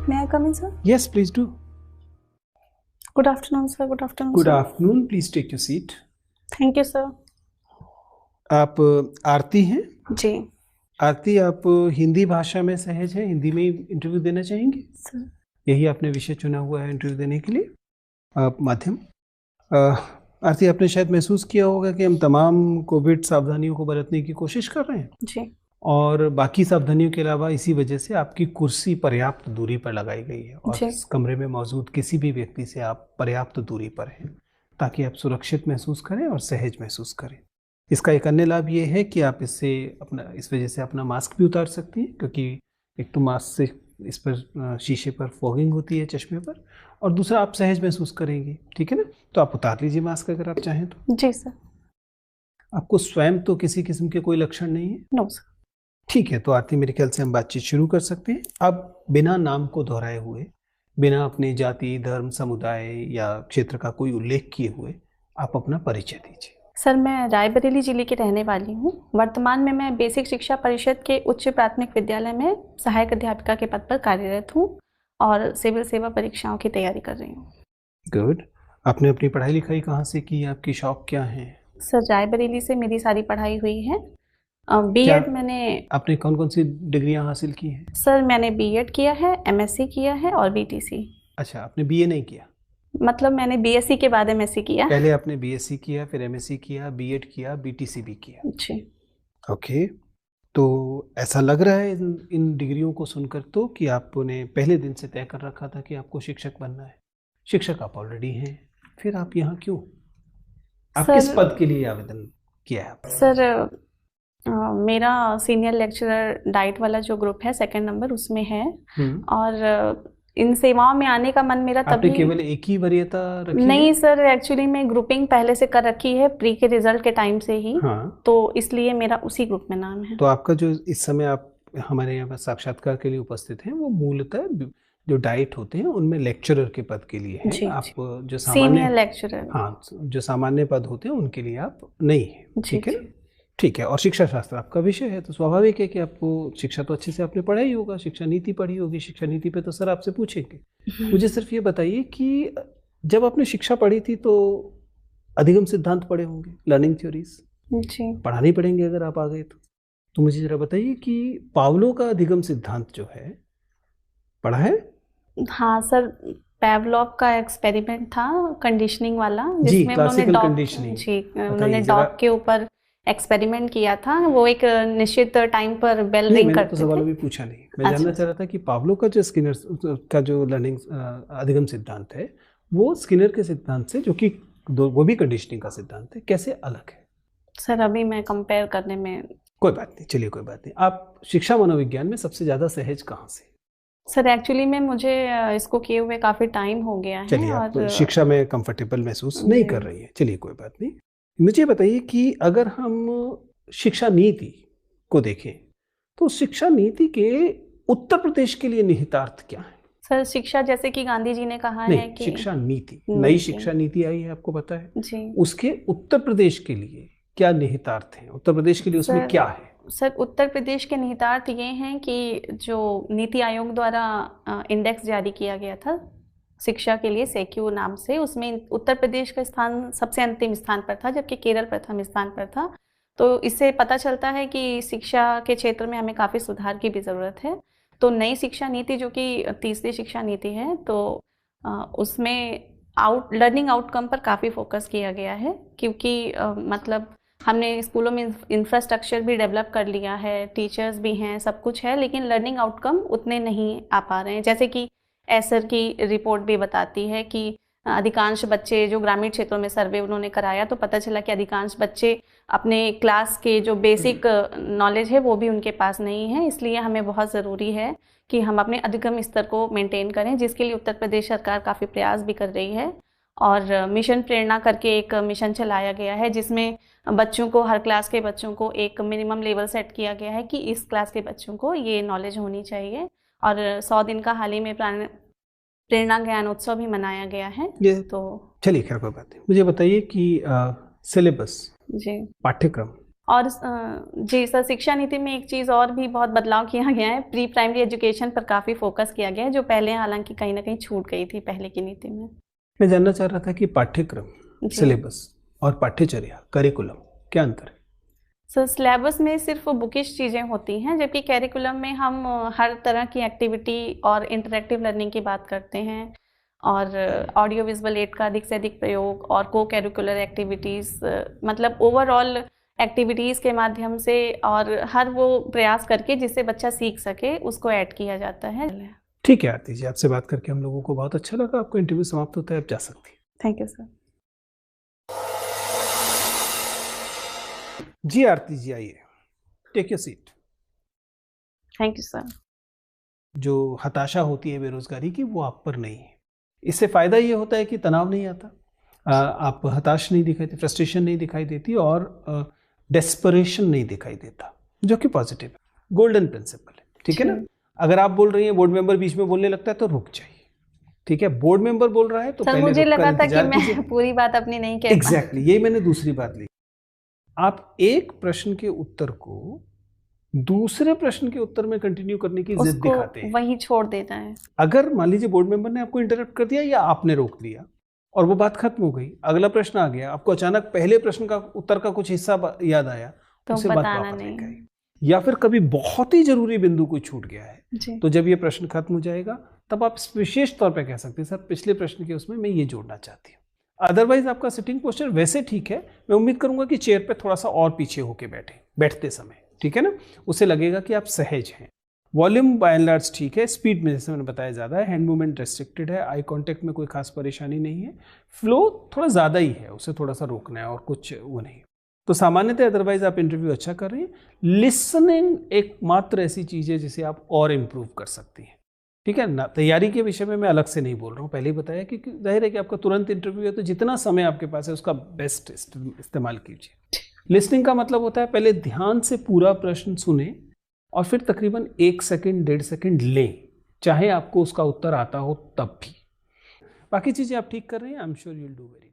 May I come in, sir? Yes, please do. Good afternoon, sir. Good afternoon, Good sir. afternoon. Please take your seat. Thank you, sir. आप आरती हैं? जी आरती, आप हिंदी भाषा में सहज हैं? हिंदी में ही इंटरव्यू देना चाहेंगे? सर। यही आपने विषय चुना हुआ है इंटरव्यू देने के लिए? माध्यम आरती, आपने शायद महसूस किया होगा कि हम तमाम कोविड सावधानियों को बरतने की कोशिश कर रहे हैं जी और बाकी सावधानियों के अलावा इसी वजह से आपकी कुर्सी पर्याप्त दूरी पर लगाई गई है और जी। इस कमरे में मौजूद किसी भी व्यक्ति से आप पर्याप्त दूरी पर हैं ताकि आप सुरक्षित महसूस करें और सहज महसूस करें। इसका एक अन्य लाभ ये है कि आप इस वजह से अपना मास्क भी उतार सकती हैं, क्योंकि एक तो मास्क से इस पर शीशे पर फॉगिंग होती है चश्मे पर, और दूसरा आप सहज महसूस करेंगे। ठीक है ना? तो आप उतार लीजिए मास्क अगर आप चाहें तो। जी सर। आपको स्वयं तो किसी किस्म के कोई लक्षण नहीं है? No sir. ठीक है, तो आरती मेरे ख्याल से हम बातचीत शुरू कर सकते हैं। अब बिना नाम को दोहराए हुए, बिना अपनी जाति, धर्म, समुदाय या क्षेत्र का कोई उल्लेख किए हुए आप अपना परिचय दीजिए। सर, मैं रायबरेली जिले की रहने वाली हूँ। वर्तमान में मैं बेसिक शिक्षा परिषद के उच्च प्राथमिक विद्यालय में सहायक अध्यापिका के पद पर कार्यरत हूँ और सिविल सेवा परीक्षाओं की तैयारी कर रही हूँ। गुड। आपने अपनी पढ़ाई लिखाई कहाँ से की? आपकी शौक क्या है? सर, रायबरेली से मेरी सारी पढ़ाई हुई है। क्या बीएड मैंने आपने कौन कौन सी डिग्रियां हासिल की हैं? सर, मैंने बीएड किया है, एमएससी किया है और बीटीसी। अच्छा, आपने बीए नहीं किया? मतलब मैंने बीएससी के बाद एमएससी किया। पहले आपने बीएससी किया, फिर एमएससी किया, बीएड किया, बीटीसी भी किया। जी ओके। तो ऐसा लग रहा है इन डिग्रियों को सुनकर तो कि आपने पहले दिन से तय कर रखा था कि आपको शिक्षक बनना है। शिक्षक आप ऑलरेडी हैं, फिर आप यहाँ क्यों? आप किस सर, पद के लिए आवेदन किया है आपने? सर मेरा सीनियर लेक्चरर डाइट वाला जो ग्रुप है, सेकंड नंबर उसमें है। और इन सेवाओं में आने का मन मेरा आपने तभी केवल एक ही वरीयता रखी नहीं है? सर, एक्चुअली मैं ग्रुपिंग पहले से कर रखी है प्री के रिजल्ट के टाइम से ही। हाँ। तो इसलिए मेरा उसी ग्रुप में नाम है। तो आपका जो इस समय आप हमारे यहाँ पर साक्षात्कार के लिए उपस्थित हैं, वो मूलतः जो डाइट होते हैं उनमें लेक्चरर के पद के लिए है। जी, आप जी। जो सीनियर सामान्य लेक्चरर। हाँ, जो सामान्य पद होते हैं उनके लिए आप नहीं है। जी, ठीक है ना? जी। ठीक है। और शिक्षा शास्त्र आपका विषय है, तो स्वाभाविक है कि आपको शिक्षा तो अच्छे से आपने पढ़ा ही होगा, शिक्षा नीति पढ़ी होगी। शिक्षा नीति पे तो सर आपसे पूछेंगे। मुझे सिर्फ ये बताइए कि जब आपने शिक्षा पढ़ी थी तो अधिगम सिद्धांत पढ़े होंगे, लर्निंग थ्योरीज जी पढ़ाने ही पड़ेंगे अगर आप आ गए तो मुझे जरा बताइए कि पावलो का अधिगम सिद्धांत जो है, पढ़ा है? हाँ सर, पैवलॉव का एक्सपेरिमेंट था कंडीशनिंग वाला, जी, जिसमें उन्होंने क्लासिकल डॉग कंडीशनिंग। जी उन्होंने बताइए जरा। डॉग के ऊपर एक्सपेरिमेंट किया था। वो एक निश्चित टाइम पर बेल नहीं, रिंग मैंने तो करते सवाल थे। अभी पूछा नहीं। मैं अच्छा। जानना चाह रहा था कि पावलो का जो स्किनर का जो लर्निंग अधिगम सिद्धांत है, वो स्किनर के सिद्धांत से, जो कि वो भी कंडीशनिंग का सिद्धांत है, कैसे अलग है? सर, अभी मैं कंपेयर करने में कोई बात नहीं, चलिए कोई बात नहीं। आप शिक्षा मनोविज्ञान में सबसे ज्यादा सहज कहाँ से? सर, एक्चुअली में मुझे इसको किए हुए काफ़ी टाइम हो गया है। चलिए, आप और शिक्षा में कंफर्टेबल महसूस नहीं कर रही हैं, चलिए कोई बात नहीं। मुझे बताइए कि अगर हम शिक्षा नीति को देखें तो शिक्षा नीति के उत्तर प्रदेश के लिए निहितार्थ क्या है? सर, शिक्षा जैसे कि गांधी जी ने कहा है नहीं, कि शिक्षा नीति, नई नीति। शिक्षा नीति आई है, आपको पता है? जी उसके उत्तर प्रदेश के लिए क्या निहितार्थ हैं? उत्तर प्रदेश के लिए उसमें सर, क्या है? सर उत्तर प्रदेश के निहितार्थ ये हैं कि जो नीति आयोग द्वारा इंडेक्स जारी किया गया था शिक्षा के लिए, सेक्यू नाम से, उसमें उत्तर प्रदेश का स्थान सबसे अंतिम स्थान पर था, जबकि केरल प्रथम स्थान पर था। तो इससे पता चलता है कि शिक्षा के क्षेत्र में हमें काफ़ी सुधार की भी ज़रूरत है। तो नई शिक्षा नीति, जो कि तीसरी शिक्षा नीति है, तो उसमें लर्निंग आउटकम पर काफ़ी फोकस किया गया है, क्योंकि मतलब हमने स्कूलों में इंफ्रास्ट्रक्चर भी डेवलप कर लिया है, टीचर्स भी हैं, सब कुछ है, लेकिन लर्निंग आउटकम उतने नहीं आ पा रहे हैं। जैसे कि एसर की रिपोर्ट भी बताती है कि अधिकांश बच्चे, जो ग्रामीण क्षेत्रों में सर्वे उन्होंने कराया, तो पता चला कि अधिकांश बच्चे अपने क्लास के जो बेसिक नॉलेज है वो भी उनके पास नहीं है। इसलिए हमें बहुत ज़रूरी है कि हम अपने अधिगम स्तर को मेंटेन करें, जिसके लिए उत्तर प्रदेश सरकार काफ़ी प्रयास भी कर रही है। और मिशन प्रेरणा करके एक मिशन चलाया गया है, जिसमें बच्चों को, हर क्लास के बच्चों को एक मिनिमम लेवल सेट किया गया है कि इस क्लास के बच्चों को ये नॉलेज होनी चाहिए। और 100 दिन का हाल ही में प्रेरणा ज्ञान उत्सव भी मनाया गया है। ये तो चलिए, खैर कोई बात नहीं। मुझे बताइए कि सिलेबस, जी पाठ्यक्रम और जी सर, शिक्षा नीति में एक चीज़ और भी बहुत बदलाव किया गया है, प्री प्राइमरी एजुकेशन पर काफ़ी फोकस किया गया है, जो पहले हालांकि कहीं ना कहीं छूट गई थी पहले की नीति में। मैं जानना चाह रहा था कि पाठ्यक्रम, जी सिलेबस और पाठ्यचर्या, करिकुलम, क्या अंतर है? सर, सिलेबस में सिर्फ बुकिश चीज़ें होती हैं, जबकि कैरिकुलम में हम हर तरह की एक्टिविटी और इंटरेक्टिव लर्निंग की बात करते हैं, और ऑडियो विजुअल एड का अधिक से अधिक प्रयोग और को कैरिकुलर एक्टिविटीज़, मतलब ओवरऑल एक्टिविटीज़ के माध्यम से और हर वो प्रयास करके जिससे बच्चा सीख सके उसको ऐड किया जाता है। ठीक है आरती जी, आपसे बात करके हम लोगों को बहुत अच्छा लगा। आपको इंटरव्यू समाप्त होता है, आप जा सकती हैं। Thank you sir. जी आरती जी, आइए, take your seat. Thank you sir. जो हताशा होती है बेरोजगारी की, वो आप पर नहीं है। इससे फायदा ये होता है कि तनाव नहीं आता, आप हताश नहीं दिखाई देती, फ्रस्ट्रेशन नहीं दिखाई देती और डेस्परेशन नहीं दिखाई देता, जो कि पॉजिटिव है। गोल्डन प्रिंसिपल है, ठीक है ना? अगर आप बोल रही हैं, बोर्ड मेंबर बीच में बोलने लगता है तो रुक जाइए, ठीक है? बोर्ड मेंबर बोल रहा है तो सर पहले मुझे रुककर लगा था कि इंतजार कीजिए। मैं पूरी बात अपनी नहीं कह एग्जैक्टली, यही मैंने दूसरी बात ली। आप एक प्रश्न के उत्तर को दूसरे प्रश्न के उत्तर में कंटिन्यू करने की जिद दिखाते हैं, वही छोड़ देता है। अगर मान लीजिए बोर्ड मेंबर ने आपको इंटरप्ट कर दिया या आपने रोक दिया और वो बात खत्म हो गई, अगला प्रश्न आ गया, आपको अचानक पहले प्रश्न का उत्तर का कुछ हिस्सा याद आया, तो उसे बात बताना वापस नहीं। लेके आई। या फिर कभी बहुत ही जरूरी बिंदु कोई छूट गया है, जी। तो जब ये प्रश्न खत्म हो जाएगा तब आप विशेष तौर पे कह सकते हैं, सर पिछले प्रश्न के उसमें मैं ये जोड़ना चाहती हूँ। अदरवाइज आपका सिटिंग पोस्चर वैसे ठीक है, मैं उम्मीद करूंगा कि चेयर पे थोड़ा सा और पीछे होके बैठते समय, ठीक है ना? उससे लगेगा कि आप सहज हैं। वॉल्यूम बाय एंड लार्ज ठीक है, स्पीड में जैसे मैंने बताया ज़्यादा है, हैंड मूवमेंट रेस्ट्रिक्टेड है, आई कांटेक्ट में कोई खास परेशानी नहीं है, फ्लो थोड़ा ज़्यादा ही है, उसे थोड़ा सा रोकना है और कुछ वो नहीं। तो सामान्यतः अदरवाइज आप इंटरव्यू अच्छा कर रही हैं। लिसनिंग एकमात्र ऐसी चीज़ है जिसे आप और इम्प्रूव कर सकती हैं, ठीक है ना? तैयारी के विषय में मैं अलग से नहीं बोल रहा हूँ, पहले ही बताया, क्योंकि जाहिर है कि आपका तुरंत इंटरव्यू है, तो जितना समय आपके पास है उसका बेस्ट इस्तेमाल कीजिए। लिसनिंग का मतलब होता है पहले ध्यान से पूरा प्रश्न सुने और फिर तकरीबन 1 सेकंड 1.5 सेकंड लें, चाहे आपको उसका उत्तर आता हो तब भी। बाकी चीज़ें आप ठीक कर रहे हैं, I am sure you will do very